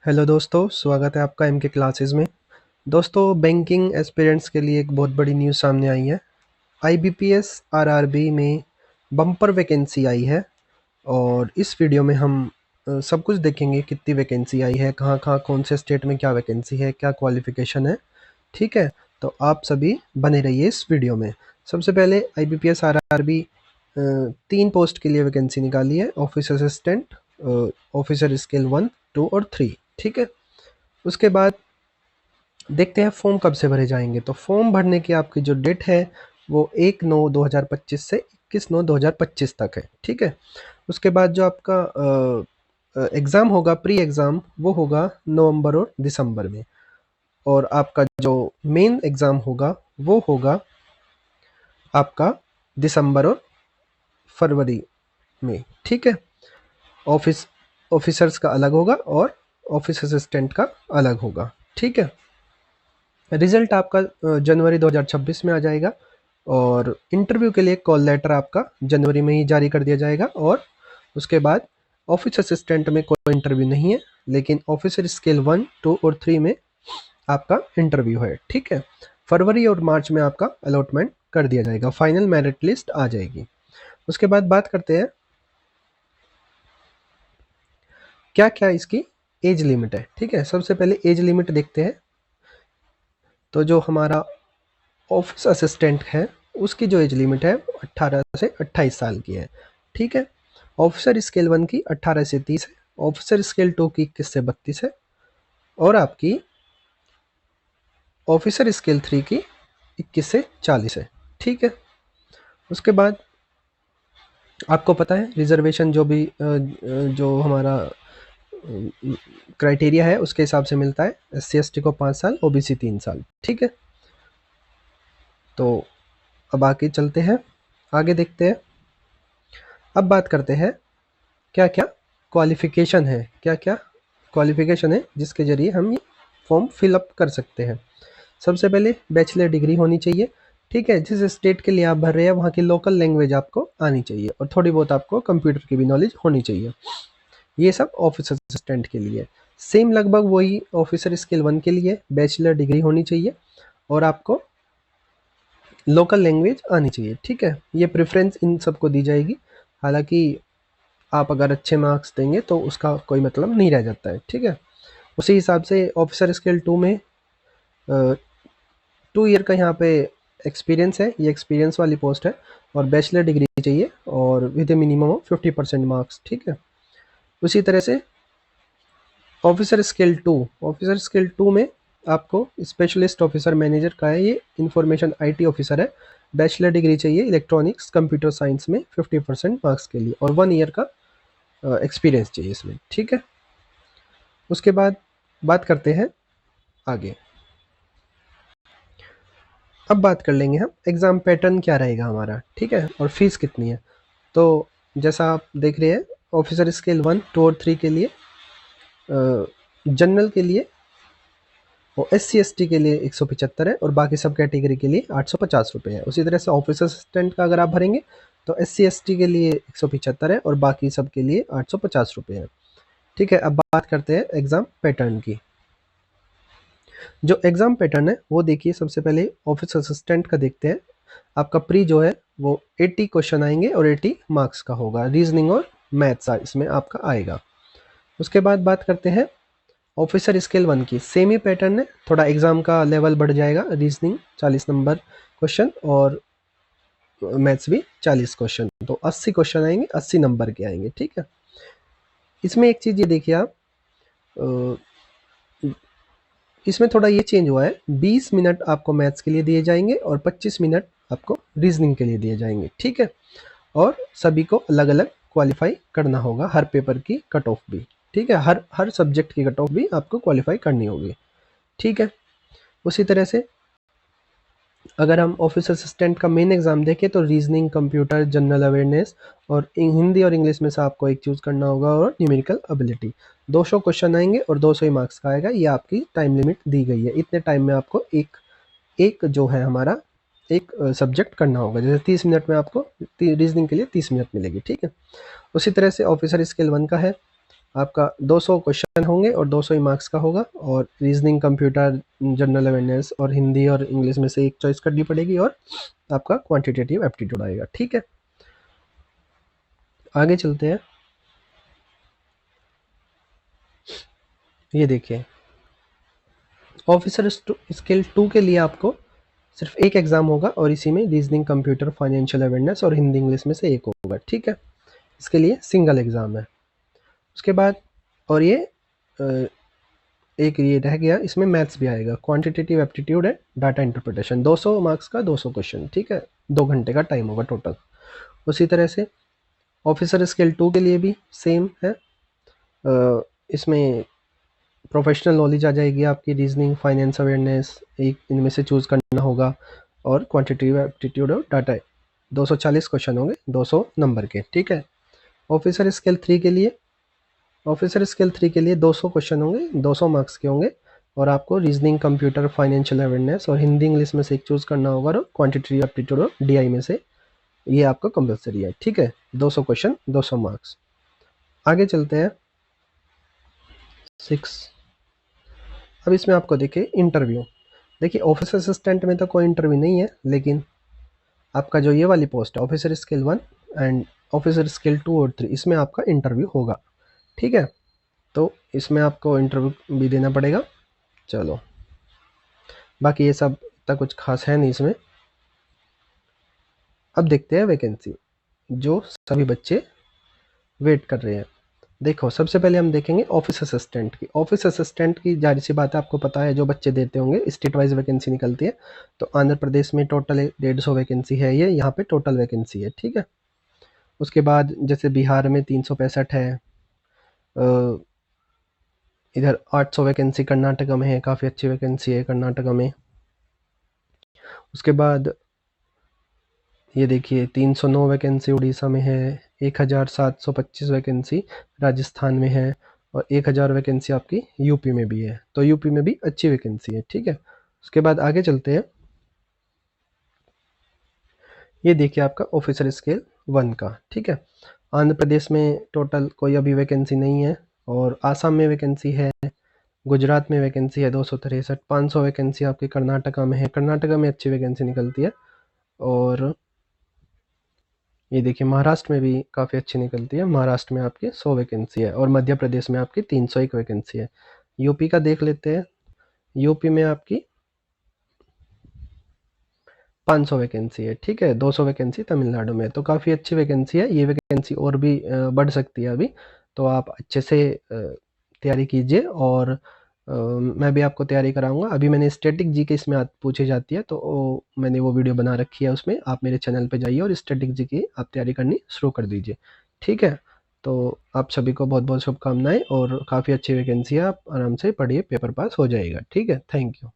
Hello दोस्तों, स्वागत है आपका एमके क्लासेस में। दोस्तों, बैंकिंग एस्पिरेंट्स के लिए एक बहुत बड़ी न्यूज़ सामने आई है। आईबीपीएस आरआरबी में बम्पर वैकेंसी आई है और इस वीडियो में हम सब कुछ देखेंगे। कितनी वैकेंसी आई है, कहाँ कहाँ, कौन से स्टेट में क्या वैकेंसी है, क्या क्वालिफिकेशन है। ठीक है, तो आप सभी बने रहिए इस वीडियो में। सबसे पहले आईबीपीएस आरआरबी 3 पोस्ट के लिए वैकेंसी निकाली है। ऑफिस असिस्टेंट, ऑफिसर स्केल 1, 2 और 3। ठीक है, उसके बाद देखते हैं फॉर्म कब से भरे जाएंगे। तो फॉर्म भरने की आपकी जो डेट है वो 1/9/2025 से 21/9/2025 तक है। ठीक है, उसके बाद जो आपका एग्ज़ाम होगा, प्री एग्ज़ाम, वो होगा नवंबर और दिसंबर में। और आपका जो मेन एग्ज़ाम होगा वो होगा आपका दिसंबर और फरवरी में। ठीक है, ऑफिस ऑफिसर्स का अलग होगा और ऑफिस असिस्टेंट का अलग होगा। ठीक है, रिजल्ट आपका जनवरी 2026 में आ जाएगा और इंटरव्यू के लिए कॉल लेटर आपका जनवरी में ही जारी कर दिया जाएगा। और उसके बाद ऑफिस असिस्टेंट में कोई इंटरव्यू नहीं है, लेकिन ऑफिसर स्केल 1, 2 और 3 में आपका इंटरव्यू है। ठीक है, फरवरी और मार्च में आपका अलॉटमेंट कर दिया जाएगा, फाइनल मेरिट लिस्ट आ जाएगी। उसके बाद बात करते हैं क्या क्या इसकी एज लिमिट है। ठीक है, सबसे पहले एज लिमिट देखते हैं। तो जो हमारा ऑफिस असिस्टेंट है उसकी जो एज लिमिट है 18 से 28 साल की है। ठीक है, ऑफिसर स्केल 1 की 18 से 30 है, ऑफिसर स्केल 2 की 21 से 32 है और आपकी ऑफिसर स्केल 3 की 21 से 40 है। ठीक है, उसके बाद आपको पता है रिजर्वेशन जो भी जो हमारा क्राइटेरिया है उसके हिसाब से मिलता है। SC ST को 5 साल, OBC 3 साल। ठीक है, तो अब आगे चलते हैं, आगे देखते हैं। अब बात करते हैं क्या क्या क्वालिफिकेशन है, क्या क्या क्वालिफिकेशन है जिसके ज़रिए हम ये फॉर्म फिलअप कर सकते हैं। सबसे पहले बैचलर डिग्री होनी चाहिए। ठीक है, जिस स्टेट के लिए आप भर रहे हैं वहाँ की लोकल लैंग्वेज आपको आनी चाहिए और थोड़ी बहुत आपको कंप्यूटर की भी नॉलेज होनी चाहिए। ये सब ऑफिस असिस्टेंट के लिए। सेम लगभग वही ऑफिसर स्केल 1 के लिए बैचलर डिग्री होनी चाहिए और आपको लोकल लैंग्वेज आनी चाहिए। ठीक है, ये प्रेफरेंस इन सबको दी जाएगी। हालांकि आप अगर अच्छे मार्क्स देंगे तो उसका कोई मतलब नहीं रह जाता है। ठीक है, उसी हिसाब से ऑफिसर स्केल 2 में 2 ईयर का यहाँ पे एक्सपीरियंस है, ये एक्सपीरियंस वाली पोस्ट है और बैचलर डिग्री चाहिए और with A minimum of 50% marks. ठीक है, उसी तरह से ऑफिसर स्केल 2 में आपको स्पेशलिस्ट ऑफिसर मैनेजर का है, ये इंफॉर्मेशन IT ऑफिसर है। बैचलर डिग्री चाहिए इलेक्ट्रॉनिक्स कंप्यूटर साइंस में 50% मार्क्स के लिए और 1 ईयर का एक्सपीरियंस चाहिए इसमें। ठीक है, उसके बाद बात करते हैं आगे। अब बात कर लेंगे हम एग्ज़ाम पैटर्न क्या रहेगा हमारा। ठीक है, और फीस कितनी है। तो जैसा आप देख रहे हैं, ऑफिसर स्केल 1, 2 और 3 के लिए जनरल के लिए और SC ST के लिए 175 है और बाकी सब कैटेगरी के लिए 850 रुपये है। उसी तरह से ऑफिस असिस्टेंट का अगर आप भरेंगे तो SC ST के लिए 175 है और बाकी सब के लिए 850 रुपये है। ठीक है, अब बात करते हैं एग्ज़ाम पैटर्न की। जो एग्ज़ाम पैटर्न है वो देखिए, सबसे पहले ऑफिस असिस्टेंट का देखते हैं। आपका प्री जो है वो 80 क्वेश्चन आएंगे और 80 मार्क्स का होगा। रीजनिंग और मैथ्स इसमें आपका आएगा। उसके बाद बात करते हैं ऑफिसर स्केल 1 की। सेम ही पैटर्न है, थोड़ा एग्ज़ाम का लेवल बढ़ जाएगा। रीजनिंग 40 नंबर क्वेश्चन और मैथ्स भी 40 क्वेश्चन, तो 80 क्वेश्चन आएंगे, 80 नंबर के आएंगे। ठीक है, इसमें एक चीज़ ये देखिए आप, इसमें थोड़ा ये चेंज हुआ है। 20 मिनट आपको मैथ्स के लिए दिए जाएंगे और 25 मिनट आपको रीजनिंग के लिए दिए जाएंगे। ठीक है, और सभी को अलग अलग क्वालिफाई करना होगा, हर पेपर की कट ऑफ भी। ठीक है, हर हर सब्जेक्ट की कट ऑफ भी आपको क्वालिफाई करनी होगी। ठीक है, उसी तरह से अगर हम ऑफिस असिस्टेंट का मेन एग्जाम देखें तो रीजनिंग, कंप्यूटर, जनरल अवेयरनेस और हिंदी और इंग्लिश में से आपको एक चूज़ करना होगा और न्यूमेरिकल एबिलिटी। 200 क्वेश्चन आएंगे और 200 ही मार्क्स का आएगा। ये आपकी टाइम लिमिट दी गई है, इतने टाइम में आपको एक एक जो है हमारा एक सब्जेक्ट करना होगा। जैसे 30 मिनट में आपको रीजनिंग के लिए 30 मिनट मिलेगी। ठीक है, उसी तरह से ऑफिसर स्केल 1 का है आपका 200 क्वेश्चन होंगे और 200 ही मार्क्स का होगा। और रीजनिंग, कंप्यूटर, जनरल अवेयरनेस और हिंदी और इंग्लिश में से एक चॉइस करनी पड़ेगी और आपका क्वांटिटेटिव एप्टीट्यूड आएगा। ठीक है, आगे चलते हैं। ये देखिए, ऑफिसर स्किल 2 के लिए आपको सिर्फ एक एग्ज़ाम होगा और इसी में रीजनिंग, कंप्यूटर, फाइनेंशियल अवेयरनेस और हिंदी इंग्लिश में से एक होगा। ठीक है, इसके लिए सिंगल एग्ज़ाम है। उसके बाद और ये एक ये रह गया, इसमें मैथ्स भी आएगा, क्वांटिटेटिव एप्टीट्यूड है, डाटा इंटरप्रिटेशन, 200 मार्क्स का 200 क्वेश्चन। ठीक है, 2 घंटे का टाइम होगा टोटल। उसी तरह से ऑफिसर स्किल 2 के लिए भी सेम है। इसमें प्रोफेशनल नॉलेज आ जाएगी आपकी, रीजनिंग, फाइनेंस अवेयरनेस, एक इनमें से चूज़ करना होगा और क्वांटिटेटिव एप्टीट्यूड और डाटा। 240 क्वेश्चन होंगे 200 नंबर के। ठीक है, ऑफिसर स्किल 3 के लिए 200 क्वेश्चन होंगे, 200 मार्क्स के होंगे और आपको रीजनिंग, कंप्यूटर, फाइनेंशियल अवेयरनेस और हिंदी इंग्लिश में से एक चूज़ करना होगा और क्वांटिटेटिव एप्टीट्यूड और डीआई में से ये आपका कंपलसरी है। ठीक है, 200 क्वेश्चन 200 मार्क्स। आगे चलते हैं 6। अब इसमें आपको देखिए इंटरव्यू। देखिए, ऑफिस असिस्टेंट में तो कोई इंटरव्यू नहीं है, लेकिन आपका जो ये वाली पोस्ट है officer skill 1 and officer skill 2 और 3, इसमें आपका इंटरव्यू होगा। ठीक है, तो इसमें आपको इंटरव्यू भी देना पड़ेगा। चलो, बाकी ये सब इतना कुछ खास है नहीं इसमें। अब देखते हैं वैकेंसी जो सभी बच्चे वेट कर रहे हैं। देखो, सबसे पहले हम देखेंगे ऑफिस असिस्टेंट की। ऑफिस असिस्टेंट की जाहिर सी बात है, आपको पता है जो बच्चे देते होंगे, स्टेट वाइज वैकेंसी निकलती है। तो आंध्र प्रदेश में टोटल 150 वैकेंसी है, ये यहाँ पे टोटल वैकेंसी है। ठीक है, उसके बाद जैसे बिहार में 365 है, इधर 800 वैकेंसी कर्नाटका में है, काफ़ी अच्छी वैकेंसी है कर्नाटका में। उसके बाद ये देखिए 309 वैकेंसी उड़ीसा में है, 1725 वैकेंसी राजस्थान में है और 1000 वैकेंसी आपकी यूपी में भी है। तो यूपी में भी अच्छी वैकेंसी है। ठीक है, उसके बाद आगे चलते हैं। ये देखिए आपका ऑफिसर स्केल 1 का। ठीक है, आंध्र प्रदेश में टोटल कोई अभी वैकेंसी नहीं है और आसाम में वैकेंसी है, गुजरात में वैकेंसी है 263, 500 वैकेंसी आपकी कर्नाटका में है, कर्नाटका में अच्छी वैकेंसी निकलती है। और ये देखिए महाराष्ट्र में भी काफ़ी अच्छी निकलती है, महाराष्ट्र में आपकी 100 वैकेंसी है और मध्य प्रदेश में आपकी 301 वैकेंसी है। यूपी का देख लेते हैं, यूपी में आपकी 500 वैकेंसी है। ठीक है, 200 वैकेंसी तमिलनाडु में, तो काफ़ी अच्छी वैकेंसी है। ये वैकेंसी और भी बढ़ सकती है अभी, तो आप अच्छे से तैयारी कीजिए और मैं भी आपको तैयारी कराऊंगा। अभी मैंने स्टैटिक जी के इसमें पूछी जाती है, तो मैंने वो वीडियो बना रखी है, उसमें आप मेरे चैनल पे जाइए और स्टैटिक जी की आप तैयारी करनी शुरू कर दीजिए। ठीक है, तो आप सभी को बहुत बहुत शुभकामनाएं और काफ़ी अच्छी वैकेंसी है, आप आराम से पढ़िए, पेपर पास हो जाएगा। ठीक है, थैंक यू।